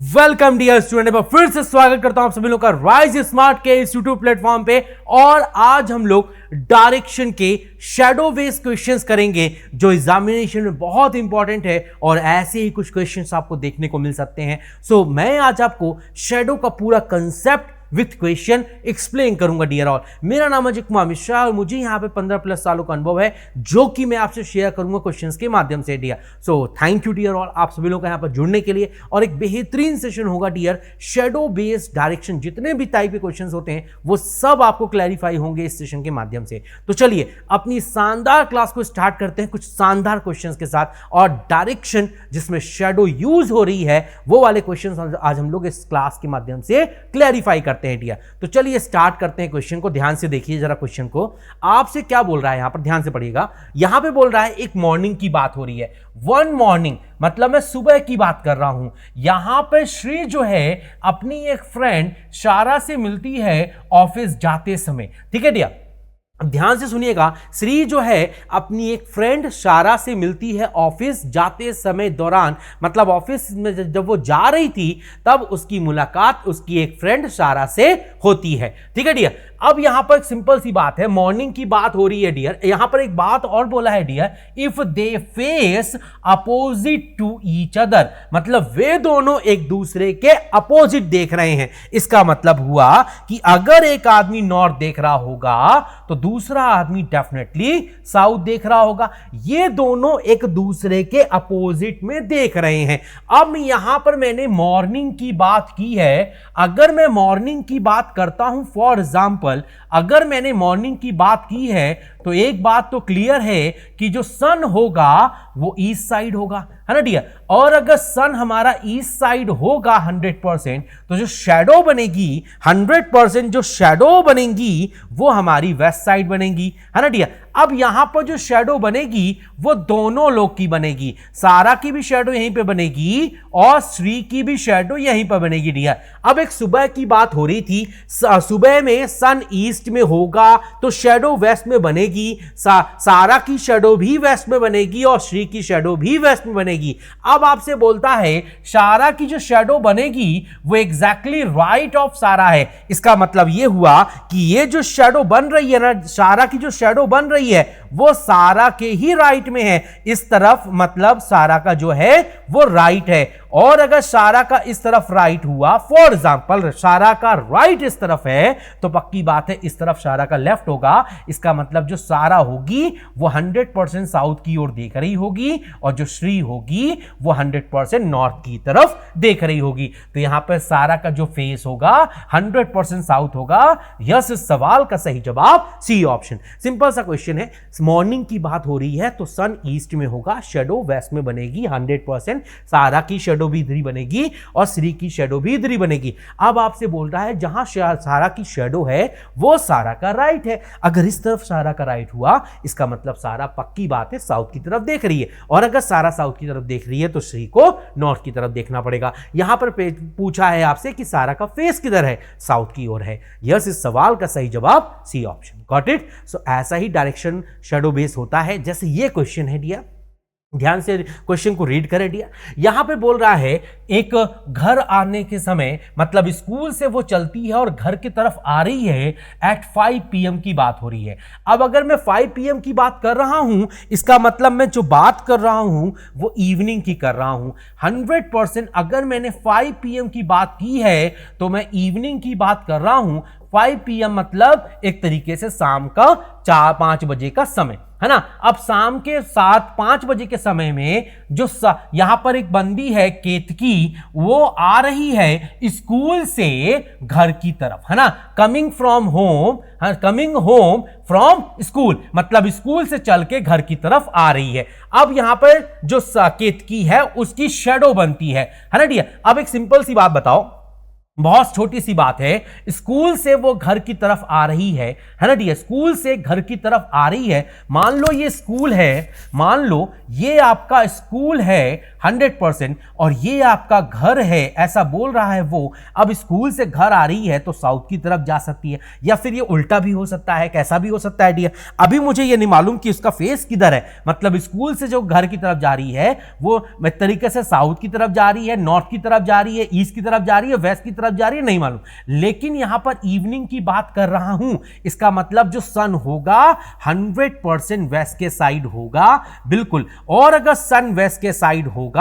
Welcome dear student, पर फिर से स्वागत करता हूं आप सभी लोगों का राइज स्मार्ट के इस यूट्यूब प्लेटफॉर्म पे। और आज हम लोग डायरेक्शन के शैडो बेस्ड क्वेश्चंस करेंगे जो एग्जामिनेशन में बहुत इंपॉर्टेंट है और ऐसे ही कुछ क्वेश्चंस आपको देखने को मिल सकते हैं। सो मैं आज आपको शैडो का पूरा कंसेप्ट विथ क्वेश्चन एक्सप्लेन करूंगा डियर ऑल। मेरा नाम अजय कुमार मिश्रा और मुझे यहां पे 15+ सालों का अनुभव है जो कि मैं आपसे शेयर करूंगा क्वेश्चंस के माध्यम से dear. So thank you dear all आप सभी लोगों का यहां पर जुड़ने के लिए। और एक बेहतरीन सेशन होगा डियर, शैडो बेस्ड डायरेक्शन जितने भी टाइप के क्वेश्चंस होते हैं वो सब आपको क्लैरिफाई होंगे इस सेशन के माध्यम से। तो चलिए अपनी शानदार क्लास को स्टार्ट करते हैं कुछ शानदार क्वेश्चंस के साथ। और डायरेक्शन जिसमें शैडो यूज हो रही है वो वाले क्वेश्चंस आज हम लोग इस क्लास के माध्यम से क्लैरिफाई करते हैं डियर। तो चलिए स्टार्ट करते हैं क्वेश्चन को। ध्यान से देखिए जरा क्वेश्चन को, आपसे क्या बोल रहा है यहां पर, ध्यान से पढ़िएगा। यहां पे बोल रहा है एक मॉर्निंग की बात हो रही है, वन मॉर्निंग मतलब मैं सुबह की बात कर रहा हूं। यहां पे श्री जो है अपनी एक फ्रेंड शारा से मिलती है ऑफिस जाते समय। ठीक है डियर, ध्यान से सुनिएगा। श्री जो है अपनी एक फ्रेंड शारा से मिलती है ऑफिस जाते समय दौरान, मतलब ऑफिस में जब वो जा रही थी तब उसकी मुलाकात उसकी एक फ्रेंड शारा से होती है। ठीक है डियर, अब यहां पर एक सिंपल सी बात है, मॉर्निंग की बात हो रही है डियर। यहां पर एक बात और बोला है dear, if they face opposite to each other, मतलब वे दोनों एक दूसरे के अपोजिट देख रहे हैं। इसका मतलब हुआ कि अगर एक आदमी नॉर्थ देख रहा होगा तो दूसरा आदमी डेफिनेटली साउथ देख रहा होगा। ये दोनों एक दूसरे के अपोजिट में देख रहे हैं। अब यहां पर मैंने मॉर्निंग की बात की है, अगर मैं मॉर्निंग की बात करता हूं, फॉर एग्जाम्पल अगर मैंने मॉर्निंग की बात की है तो एक बात तो क्लियर है कि जो सन होगा वो ईस्ट साइड होगा, है ना डियर। और अगर सन हमारा ईस्ट साइड होगा 100%, तो जो शैडो बनेगी 100% जो शैडो बनेगी वो हमारी वेस्ट साइड बनेगी, है ना डियर। अब यहां पर जो शैडो बनेगी वो दोनों लोग की बनेगी, सारा की भी शैडो यहीं पे बनेगी और श्री की भी शैडो यहीं पर बनेगी डियर। अब एक सुबह की बात हो रही थी, सुबह में सन ईस्ट में होगा तो शैडो वेस्ट में बनेगी, सारा की शैडो भी वेस्ट में बनेगी और श्री की शैडो भी वेस्ट में बनेगी। अब आपसे बोलता है सारा की जो शैडो बनेगी वो एग्जैक्टली राइट ऑफ सारा है। इसका मतलब ये हुआ कि ये जो शैडो बन रही है ना, सारा की जो शैडो बन रही है वो सारा के ही राइट में है इस तरफ, मतलब सारा का जो है वो राइट है। और अगर सारा का इस तरफ राइट हुआ, फॉर एग्जांपल सारा का राइट इस तरफ है तो पक्की बात है इस तरफ सारा का लेफ्ट होगा। इसका मतलब जो सारा होगी वो 100% साउथ की ओर देख रही होगी और जो श्री होगी वो 100% नॉर्थ की तरफ देख रही होगी। तो यहां पर सारा का जो फेस होगा 100% साउथ होगा। यस, इस सवाल का सही जवाब सी ऑप्शन। सिंपल सा क्वेश्चन है, मॉर्निंग की बात हो रही है तो सन ईस्ट में होगा, शैडो वेस्ट में बनेगी 100%, सारा की शैडो भी इधर ही बनेगी और श्री की शैडो भी इधर ही बनेगी। अब आपसे बोल रहा है जहां सारा की शैडो है वो सारा का राइट है। अगर इस तरफ सारा का राइट हुआ इसका मतलब सारा पक्की बात है साउथ की तरफ देख रही है, और अगर सारा साउथ की तरफ देख रही है तो श्री को नॉर्थ की तरफ देखना पड़ेगा। यहां पर पूछा है आपसे कि सारा का फेस किधर है, साउथ की ओर है। यस, इस सवाल का सही जवाब C option. Got it. So ऐसा ही डायरेक्शन शैडो बेस होता है जैसे ये क्वेश्चन है डियर, ध्यान से क्वेश्चन को रीड करें डियर। यहां पे बोल रहा है एक घर आने के समय, मतलब स्कूल से वो चलती है और घर की तरफ आ रही है एट 5 PM की बात हो रही है। अब अगर मैं 5 PM की बात कर रहा हूं इसका मतलब मैं जो बात कर रहा हूं वो इवनिंग की कर रहा हूं। 100% अगर मैंने 5 PM की बात की है तो मैं इवनिंग की बात कर रहा हूं। 5 PM मतलब एक तरीके से शाम का 4-5 बजे का समय, है ना। अब शाम के 7-5 बजे के समय में जो यहां पर एक बंदी है केतकी, वो आ रही है स्कूल से घर की तरफ, है ना। Coming from home, coming home from school, मतलब स्कूल से चल के घर की तरफ आ रही है। अब यहां पर जो केतकी है उसकी शैडो बनती है ना डियर। अब एक सिंपल सी बात बताओ, बहुत छोटी सी बात है, स्कूल से वो घर की तरफ आ रही है ना डियर, स्कूल से घर की तरफ आ रही है। मान लो ये स्कूल है, मान लो ये आपका स्कूल है 100% और ये आपका घर है, ऐसा बोल रहा है वो। अब स्कूल से घर आ रही है तो साउथ की तरफ जा सकती है, या फिर ये उल्टा भी हो सकता है, कैसा भी हो सकता है डियर। अभी मुझे ये नहीं मालूम कि उसका फेस किधर है, मतलब स्कूल से जो घर की तरफ जा रही है वो तरीके से साउथ की तरफ जा रही है, नॉर्थ की तरफ जा रही है, ईस्ट की तरफ जा रही है, वेस्ट की तरफ जा रही है, नहीं मालूम। लेकिन यहां पर इवनिंग की बात कर रहा हूं, इसका मतलब जो सन होगा 100% वेस्ट के साइड होगा, बिल्कुल। और अगर सन वेस्ट के साइड होगा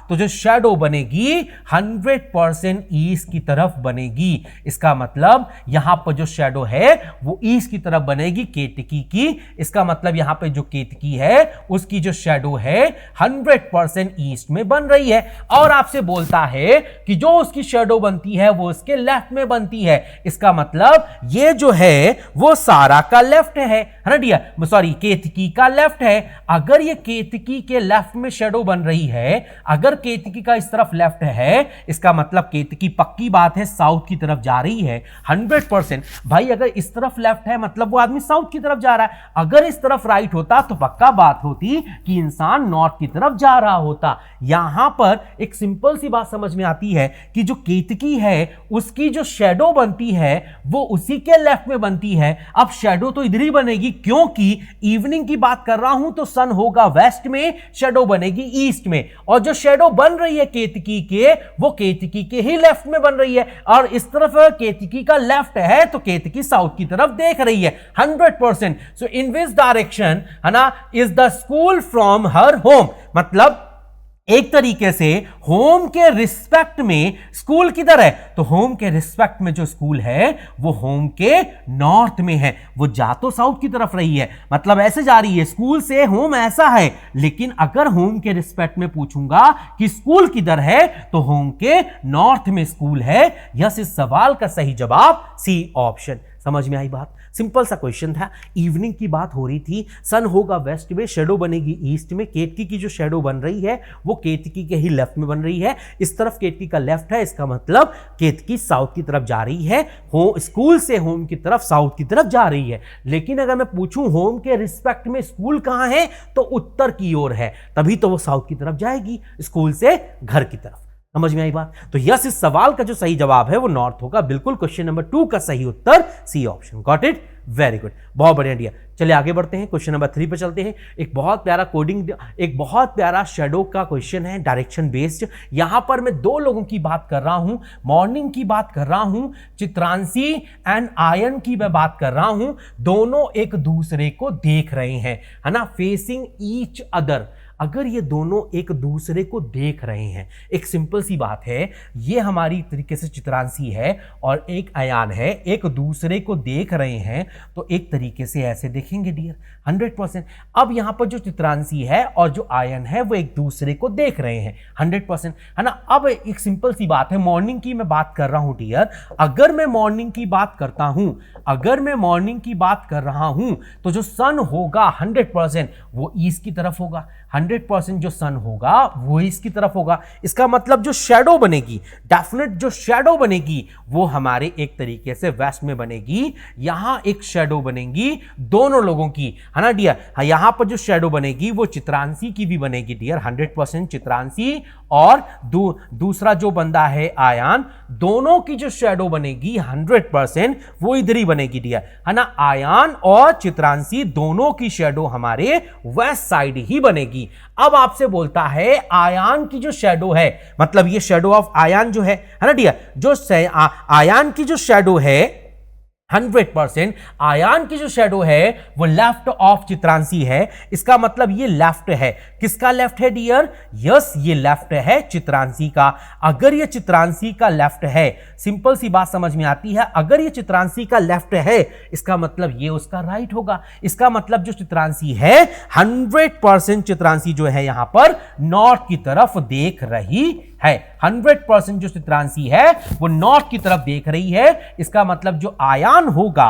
तो जो शैडो बनेगी 100% ईस्ट की तरफ बनेगी। इसका मतलब यहां पर जो शैडो है वो ईस्ट की तरफ बनेगी केतकी की। इसका मतलब यहां पे जो केतकी है उसकी जो शैडो है 100% ईस्ट में बन रही है। और आपसे बोलता है कि जो उसकी शैडो बनती है वो उसके लेफ्ट में बनती है। इसका मतलब ये जो है वो सारा का लेफ्ट है ना डियर, सॉरी केतकी का लेफ्ट है। अगर ये केतकी के लेफ्ट में शैडो बन रही है, अगर केतकी का इस तरफ लेफ्ट है, इसका मतलब केतकी पक्की बात है साउथ की तरफ जा रही है 100%। भाई अगर इस तरफ लेफ्ट है मतलब वो आदमी साउथ की तरफ जा रहा है, अगर इस तरफ राइट होता तो पक्का बात होती कि इंसान नॉर्थ की तरफ जा रहा होता। यहां पर एक सिंपल सी बात समझ में आती है कि जो केतकी है उसकी जो शैडो बनती है वो उसी के लेफ्ट में बनती है। अब शैडो तो इधर ही बनेगी, क्योंकि इवनिंग की बात कर रहा हूं तो सन होगा वेस्ट में, शैडो बनेगी ईस्ट में। और जो शैडो बन रही है केतकी के, वो केतकी के ही लेफ्ट में बन रही है। और इस तरफ केतकी का लेफ्ट है तो केतकी साउथ की तरफ देख रही है 100%। सो इन विच डायरेक्शन है ना is the school from her home, मतलब एक तरीके से होम के रिस्पेक्ट में स्कूल किधर है, तो होम के रिस्पेक्ट में जो स्कूल है वो होम के नॉर्थ में है। वो जा तो साउथ की तरफ रही है, मतलब ऐसे जा रही है, स्कूल से होम ऐसा है। लेकिन अगर होम के रिस्पेक्ट में पूछूंगा कि स्कूल किधर है तो होम के नॉर्थ में स्कूल है। यस, इस सवाल का सही जवाब सी ऑप्शन। समझ में आई बात? सिंपल सा क्वेश्चन था, इवनिंग की बात हो रही थी, सन होगा वेस्ट में, शैडो बनेगी ईस्ट में, केतकी की जो शैडो बन रही है वो केतकी के ही लेफ्ट में बन रही है। इस तरफ केतकी का लेफ्ट है, इसका मतलब केतकी साउथ की तरफ जा रही है, स्कूल से होम की तरफ साउथ की तरफ जा रही है। लेकिन अगर मैं पूछूं होम के रिस्पेक्ट में स्कूल कहां है, तो उत्तर की ओर है, तभी तो वो साउथ की तरफ जाएगी, स्कूल से घर की तरफ। समझ में आई बात? तो यस, इस सवाल का जो सही जवाब है वो नॉर्थ होगा, बिल्कुल। क्वेश्चन नंबर 2 का सही उत्तर C option. Got it? Very good, बहुत बढ़िया डियर। चलिए आगे बढ़ते हैं, क्वेश्चन नंबर 3 पे चलते हैं। एक बहुत प्यारा कोडिंग, एक बहुत प्यारा शैडो का क्वेश्चन है, डायरेक्शन बेस्ड। यहां पर मैं 2 लोगों की बात कर रहा हूं, मॉर्निंग की बात कर रहा हूं, चित्रांशी एंड आयन की मैं बात कर रहा हूं। दोनों एक दूसरे को देख रहे हैं, है ना, फेसिंग ईच अदर। अगर ये दोनों एक दूसरे को देख रहे हैं, एक सिंपल सी बात है, ये हमारी तरीके से चित्रांशी है और एक अयान है, एक दूसरे को देख रहे हैं, तो एक तरीके से ऐसे देखेंगे डियर 100%। अब यहां पर जो चित्रांशी है और जो आयन है वो एक दूसरे को देख रहे हैं 100%, है ना। अब एक सिंपल सी बात है, मॉर्निंग की मैं बात कर रहा हूं डियर। अगर मैं मॉर्निंग की बात करता हूं, अगर मैं मॉर्निंग की बात कर रहा हूं तो जो सन होगा 100% वो ईस्ट की तरफ होगा, 100% जो सन होगा वो इसकी तरफ होगा। इसका मतलब जो शैडो बनेगी, डेफिनेट जो शैडो बनेगी वो हमारे एक तरीके से वेस्ट में बनेगी। यहां एक शैडो बनेगी दोनों लोगों की, है ना डियर। यहां पर जो शैडो बनेगी वो चित्रांशी की भी बनेगी डियर, 100% चित्रांशी और दूसरा जो बंदा है आयान, दोनों की जो शैडो बनेगी 100% वो इधर ही बनेगी डियर, है ना। आयान और चित्रांशी दोनों की शैडो हमारे वेस्ट साइड ही बनेगी। अब आपसे बोलता है आयान की जो शैडो है, मतलब ये शैडो ऑफ आयान जो है ना डियर, जो आयान की जो शैडो है 100% आयान की जो शैडो है वो लेफ्ट ऑफ चित्रांशी है। इसका मतलब ये लेफ्ट है, किसका लेफ्ट है डियर? यस, ये लेफ्ट है चित्रांशी का। अगर ये चित्रांशी का लेफ्ट है, सिंपल सी बात समझ में आती है, अगर ये चित्रांशी का लेफ्ट है इसका मतलब ये उसका राइट होगा। इसका मतलब जो चित्रांशी है 100% चित्रांशी जो है यहां पर नॉर्थ की तरफ देख रही है। 100% जो चित्रांशी है वो नॉर्थ की तरफ देख रही है, इसका मतलब जो आयान होगा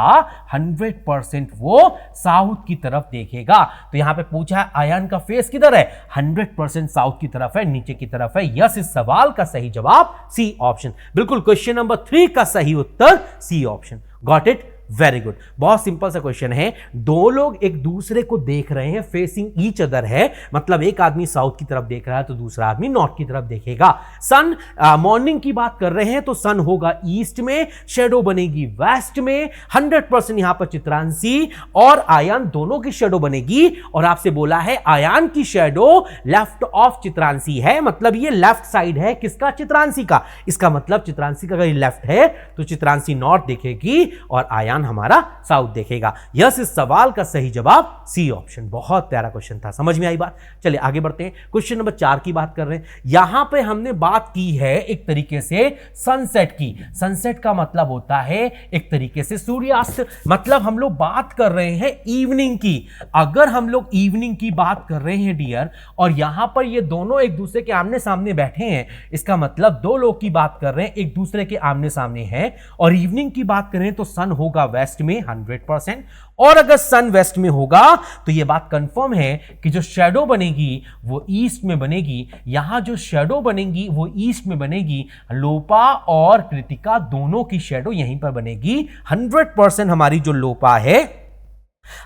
100% वो साउथ की तरफ देखेगा। तो यहां पे पूछा है आयान का फेस किधर है, 100% साउथ की तरफ है, नीचे की तरफ है। यस, इस सवाल का सही जवाब सी ऑप्शन। बिल्कुल, क्वेश्चन नंबर 3 का सही उत्तर C option. Got it, very good. बहुत सिंपल सा क्वेश्चन है, दो लोग एक दूसरे को देख रहे हैं, फेसिंग ईच अदर है, मतलब एक आदमी साउथ की तरफ देख रहा है तो दूसरा आदमी नॉर्थ की तरफ देखेगा। सन मॉर्निंग की बात कर रहे हैं तो सन होगा ईस्ट में, शेडो बनेगी वेस्ट में। 100% यहां पर चित्रांशी और आयान दोनों की शेडो बनेगी, और आपसे बोला है आयान की शेडो लेफ्ट ऑफ चित्रांशी है, मतलब ये लेफ्ट साइड है किसका, चित्रांशी का। इसका मतलब चित्रांशी का अगर लेफ्ट है तो चित्रांशी नॉर्थ देखेगी और आयान हमारा साउथ देखेगा। यस, इस सवाल का सही जवाब सी ऑप्शन। बहुत प्यारा क्वेश्चन था, समझ में आई बात। चलिए आगे बढ़ते हैं, क्वेश्चन नंबर 4 की बात कर रहे हैं। यहां पे हमने बात की है एक तरीके से सनसेट की। सनसेट का मतलब होता है एक तरीके से सूर्यास्त, मतलब हम लोग बात कर रहे हैं इवनिंग की। अगर हम लोग इवनिंग की बात कर रहे हैं डियर, और यहां पर ये दोनों एक दूसरे के आमने सामने बैठे हैं, इसका मतलब दो लोग की बात कर रहे हैं एक दूसरे के आमने सामने हैं, और इवनिंग की बात करें तो सन होगा वेस्ट में 100%, और अगर सन वेस्ट में होगा तो यह बात कंफर्म है कि जो शैडो बनेगी वो ईस्ट में बनेगी। यहां जो शैडो बनेगी वो ईस्ट में बनेगी, लोपा और कृतिका दोनों की शैडो यहीं पर बनेगी। 100% हमारी जो लोपा है,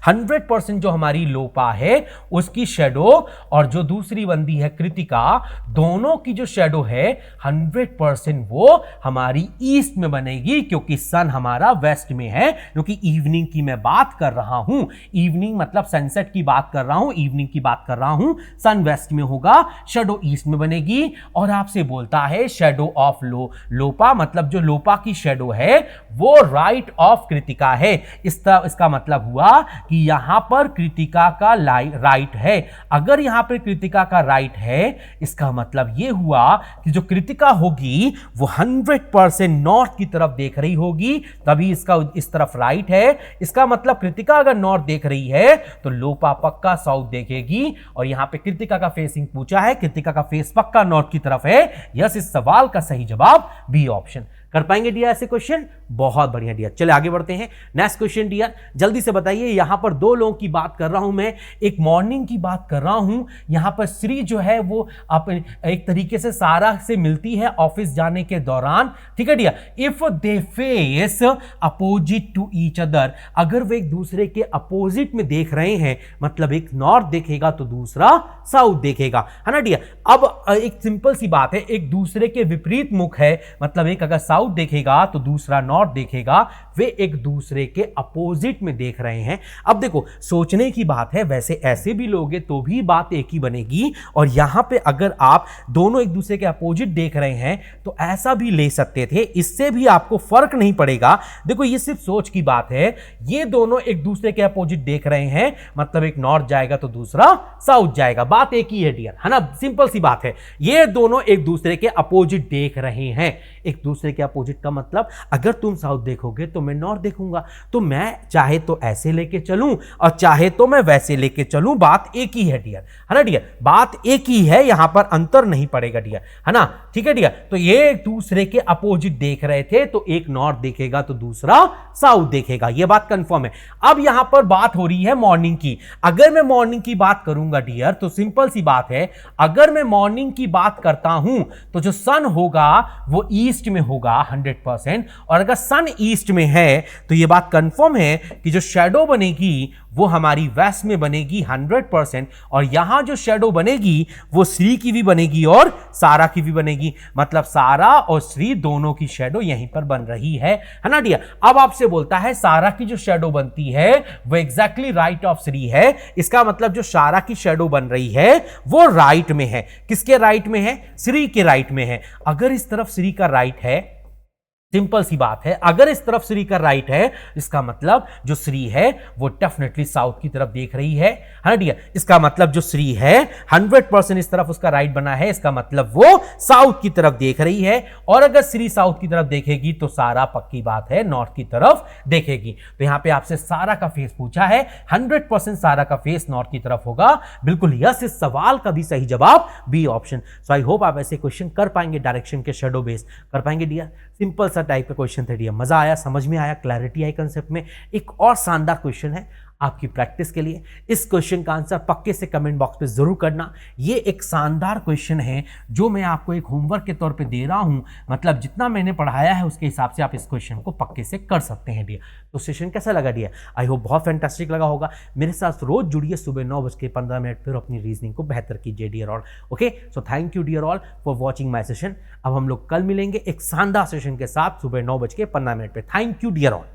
100% जो हमारी लोपा है उसकी शेडो, और जो दूसरी बंदी है कृतिका, दोनों की जो शेडो है 100% वो हमारी ईस्ट में बनेगी, क्योंकि सन हमारा वेस्ट में है। क्योंकि इवनिंग की मैं बात कर रहा हूं, इवनिंग मतलब सनसेट की बात कर रहा हूं, इवनिंग की बात कर रहा हूं, सन वेस्ट में होगा, शेडो ईस्ट में बनेगी। और आपसे बोलता है शेडो ऑफ लोपा, मतलब जो लोपा की शेडो है वो राइट ऑफ कृतिका है। इसका मतलब हुआ कि यहां पर कृतिका का राइट है। अगर यहां पर कृतिका का राइट है, इसका मतलब यह हुआ कि जो कृतिका होगी वो 100% नॉर्थ की तरफ देख रही होगी, तभी इसका इस तरफ राइट है। इसका मतलब कृतिका अगर नॉर्थ देख रही है तो लोपा पक्का साउथ देखेगी, और यहां पे कृतिका का फेसिंग पूछा है, कृतिका का फेस पक्का नॉर्थ की तरफ है। यस, इस सवाल का सही जवाब बी ऑप्शन। कर पाएंगे डियर ऐसे क्वेश्चन? बहुत बढ़िया डियर। चलिए आगे बढ़ते हैं, नेक्स्ट क्वेश्चन डियर, जल्दी से बताइए। यहां पर दो लोगों की बात कर रहा हूं मैं, एक मॉर्निंग की बात कर रहा हूं। यहां पर श्री जो है वो एक तरीके से सारा से मिलती है ऑफिस जाने के दौरान, ठीक है dear. If they face opposite to each other, अगर वे एक दूसरे के अपोजिट में देख रहे हैं, मतलब एक नॉर्थ देखेगा तो दूसरा साउथ देखेगा, है ना डियर। अब एक सिंपल सी बात है, एक दूसरे के विपरीत मुख है, मतलब एक अगर साउथ देखेगा तो दूसरा नॉर्थ देखेगा, वे एक दूसरे के अपोजिट में देख रहे हैं। अब देखो सोचने की बात है, वैसे ऐसे भी लोगे तो भी बात एक ही बनेगी, और यहां पे अगर आप दोनों एक दूसरे के अपोजिट देख रहे हैं तो ऐसा भी ले सकते थे, इससे भी आपको फर्क नहीं पड़ेगा। देखो ये सिर्फ सोच की बात है, ये दोनों एक दूसरे के अपोजिट देख रहे हैं, मतलब एक नॉर्थ जाएगा तो दूसरा साउथ जाएगा, बात एक ही है डियर, है ना, सिंपल सी बात है। ये दोनों एक दूसरे के अपोजिट देख रहे हैं, एक दूसरे के अपोजिट का मतलब अगर तुम साउथ देखोगे तो मैं नॉर्थ देखूंगा, तो मैं चाहे तो ऐसे लेके चलूं और चाहे तो मैं वैसे लेके चलूं, बात एक ही है डियर, है ना डियर, बात एक ही है, यहां पर अंतर नहीं पड़ेगा डियर, है ना, ठीक है डियर। तो ये एक दूसरे के अपोजिट देख रहे थे, तो एक नॉर्थ देखेगा तो दूसरा साउथ देखेगा, यह बात कंफर्म है। अब यहां पर बात हो रही है मॉर्निंग की। अगर मैं मॉर्निंग की बात करूंगा डियर तो सिंपल सी बात है, अगर मैं मॉर्निंग की बात करता हूं तो जो सन होगा वो ईस्ट में होगा 100%, और अगर सन ईस्ट में है तो यह बात कंफर्म है कि जो शैडो बनेगी वो हमारी वेस्ट में बनेगी 100%, और यहां जो शैडो बनेगी वो श्री की भी बनेगी और सारा की भी बनेगी, मतलब सारा और श्री दोनों की शैडो यहीं पर बन रही है ना डियर। अब आपसे बोलता है सारा की जो शैडो बनती है वो एग्जैक्टली राइट ऑफ श्री है, इसका मतलब जो सारा की शैडो बन रही है वो राइट में है। किसके राइट में है? श्री के राइट में है। अगर इस तरफ श्री का राइट है सिंपल सी बात है, अगर इस तरफ श्री का राइट है, इसका मतलब जो श्री है वो डेफिनेटली साउथ की तरफ देख रही है ना डियर। इसका मतलब जो श्री है 100% इस तरफ उसका राइट बना है, इसका मतलब वो साउथ की तरफ देख रही है। और अगर श्री साउथ की तरफ देखेगी तो सारा पक्की बात है नॉर्थ की तरफ देखेगी। तो यहां पे आपसे सारा का फेस पूछा है, 100% सारा का फेस नॉर्थ की तरफ होगा। बिल्कुल यस, इस सवाल का भी सही जवाब B option. So I hope आप ऐसे क्वेश्चन कर पाएंगे, डायरेक्शन के शेडो बेस कर पाएंगे डियर। सिंपल सा टाइप का क्वेश्चन था डियर, मजा आया, समझ में आया, क्लैरिटी आई कंसेप्ट में। एक और शानदार क्वेश्चन है आपकी प्रैक्टिस के लिए, इस क्वेश्चन का आंसर पक्के से कमेंट बॉक्स पे जरूर करना। ये एक शानदार क्वेश्चन है जो मैं आपको एक होमवर्क के तौर पे दे रहा हूं, मतलब जितना मैंने पढ़ाया है उसके हिसाब से आप इस क्वेश्चन को पक्के से कर सकते हैं डियर। तो सेशन कैसा लगा डियर? आई होप बहुत फैंटास्टिक लगा होगा। मेरे साथ रोज जुड़िए सुबह 9:15 फिर अपनी रीजनिंग को बेहतर कीजिए dear all. Okay, so thank you dear all for watching my session. अब हम लोग कल मिलेंगे एक शानदार सेशन के साथ सुबह 9:15 पे। Thank you dear all.